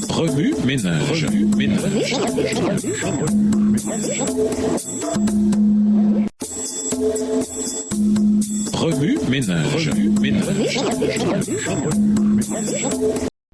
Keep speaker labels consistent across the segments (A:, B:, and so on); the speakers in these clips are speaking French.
A: Remue ménage. Remue ménage.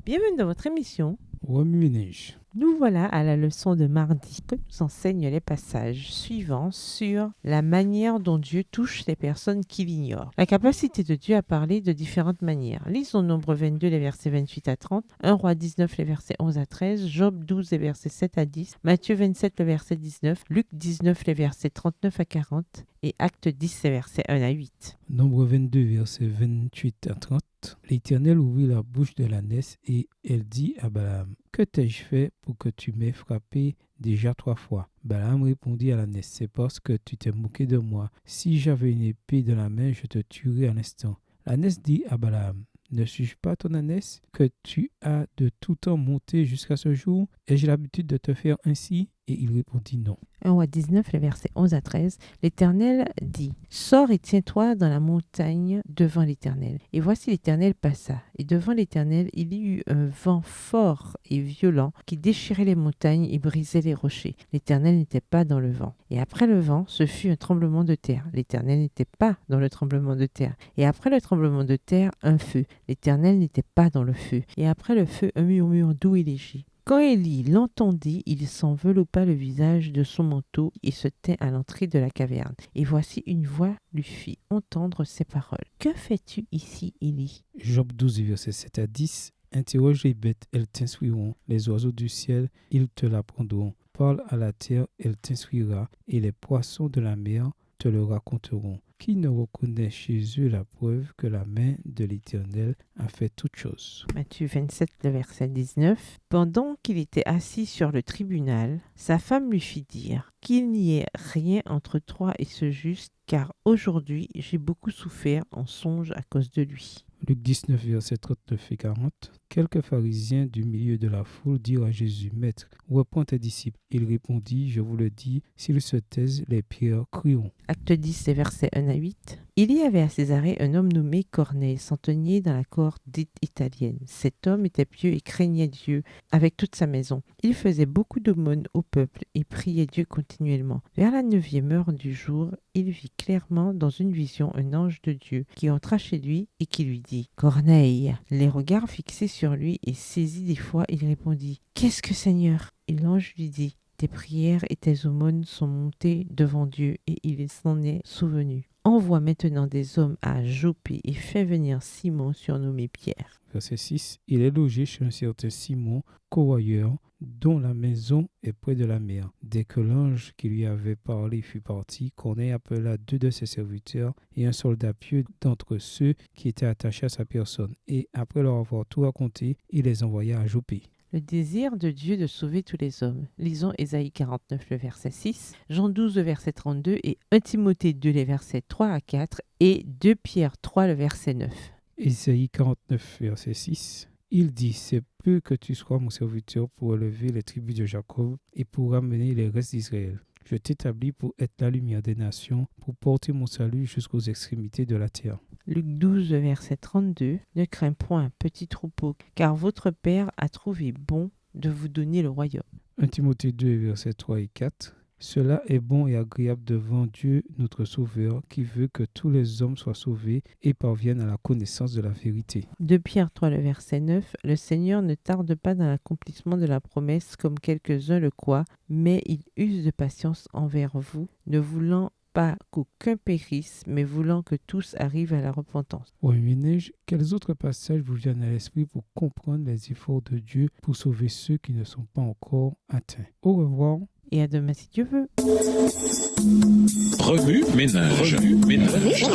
B: Bienvenue dans votre émission.
C: Remue ménage.
B: Nous voilà à la leçon de mardi que nous enseigne les passages suivants sur la manière dont Dieu touche les personnes qui l'ignorent. La capacité de Dieu à parler de différentes manières. Lisons Nombre 22, les versets 28 à 30, 1 Roi 19, les versets 11 à 13, Job 12, les versets 7 à 10, Matthieu 27, le verset 19, Luc 19, les versets 39 à 40 et Actes 10, les versets 1 à 8.
C: Nombre 22, versets 28 à 30. L'Éternel ouvrit la bouche de l'ânesse et elle dit à Balaam, « Que t'ai-je fait pour que tu m'aies frappé déjà 3 fois ?» Balaam répondit à l'ânesse, « C'est parce que tu t'es moqué de moi. Si j'avais une épée dans la main, je te tuerais à l'instant. » L'ânesse dit à Balaam, « Ne suis-je pas ton ânesse que tu as de tout temps monté jusqu'à ce jour? Ai-je l'habitude de te faire ainsi ?» Et il répondit non.
B: 1 Roi 19, les versets 11 à 13, l'Éternel dit, « Sors et tiens-toi dans la montagne devant l'Éternel. » Et voici l'Éternel passa. Et devant l'Éternel, il y eut un vent fort et violent qui déchirait les montagnes et brisait les rochers. L'Éternel n'était pas dans le vent. Et après le vent, ce fut un tremblement de terre. L'Éternel n'était pas dans le tremblement de terre. Et après le tremblement de terre, un feu. L'Éternel n'était pas dans le feu. Et après le feu, un murmure doux et léger. Quand Élie l'entendit, il s'enveloppa le visage de son manteau et se tint à l'entrée de la caverne. Et voici une voix lui fit entendre ces paroles. « Que fais-tu ici, Élie ?»
C: Job 12, versets 7 à 10. Interroge les bêtes, elles t'instruiront. Les oiseaux du ciel, ils te l'apprendront. Parle à la terre, elle t'instruira. Et les poissons de la mer te le raconteront. Qui ne reconnaît chez eux la preuve que la main de l'Éternel a fait toutes choses.
B: Matthieu 27, le verset 19. Pendant qu'il était assis sur le tribunal, sa femme lui fit dire qu'il n'y ait rien entre toi et ce juste, car aujourd'hui j'ai beaucoup souffert en songe à cause de lui.
C: Luc 19, versets 39 et 40. Quelques pharisiens du milieu de la foule dirent à Jésus, « Maître, reprends tes disciples. » Il répondit, « Je vous le dis, s'ils se taisent, les pierres crieront. »
B: Acte 10, versets 1 à 8. Il y avait à Césarée un homme nommé Corneille, centenier dans la cohorte dite italienne. Cet homme était pieux et craignait Dieu avec toute sa maison. Il faisait beaucoup d'aumônes au peuple et priait Dieu continuellement. Vers la 9e heure du jour, il vit clairement dans une vision un ange de Dieu qui entra chez lui et qui lui dit « Corneille !» Les regards fixés sur lui et saisi d'effroi, il répondit « Qu'est-ce que Seigneur ?» Et l'ange lui dit « Tes prières et tes aumônes sont montées devant Dieu et il s'en est souvenu. Envoie maintenant des hommes à Joppé et fais venir Simon surnommé Pierre. »
C: Verset 6. Il est logé chez un certain Simon, courroyeur, dont la maison est près de la mer. Dès que l'ange qui lui avait parlé fut parti, Corneille appela 2 de ses serviteurs et un soldat pieux d'entre ceux qui étaient attachés à sa personne. Et après leur avoir tout raconté, il les envoya à Joppé.
B: Le désir de Dieu de sauver tous les hommes. Lisons Ésaïe 49, le verset 6, Jean 12, le verset 32 et 1 Timothée 2, les versets 3 à 4 et 2 Pierre 3, le verset 9.
C: Ésaïe 49, verset 6. Il dit, « C'est peu que tu sois mon serviteur pour relever les tribus de Jacob et pour ramener les restes d'Israël. Je t'établis pour être la lumière des nations, pour porter mon salut jusqu'aux extrémités de la terre. »
B: Luc 12, verset 32. Ne crains point, petit troupeau, car votre Père a trouvé bon de vous donner le royaume.
C: 1 Timothée 2, versets 3 et 4. Cela est bon et agréable devant Dieu, notre Sauveur, qui veut que tous les hommes soient sauvés et parviennent à la connaissance de la vérité.
B: 2 Pierre 3, le verset 9. Le Seigneur ne tarde pas dans l'accomplissement de la promesse, comme quelques-uns le croient, mais il use de patience envers vous, ne voulant pas qu'aucun périsse, mais voulant que tous arrivent à la repentance.
C: Au ménage, quels autres passages vous viennent à l'esprit pour comprendre les efforts de Dieu pour sauver ceux qui ne sont pas encore atteints? Au revoir.
B: Et à demain si Dieu veut.
A: Remue ménage. Remue ménage.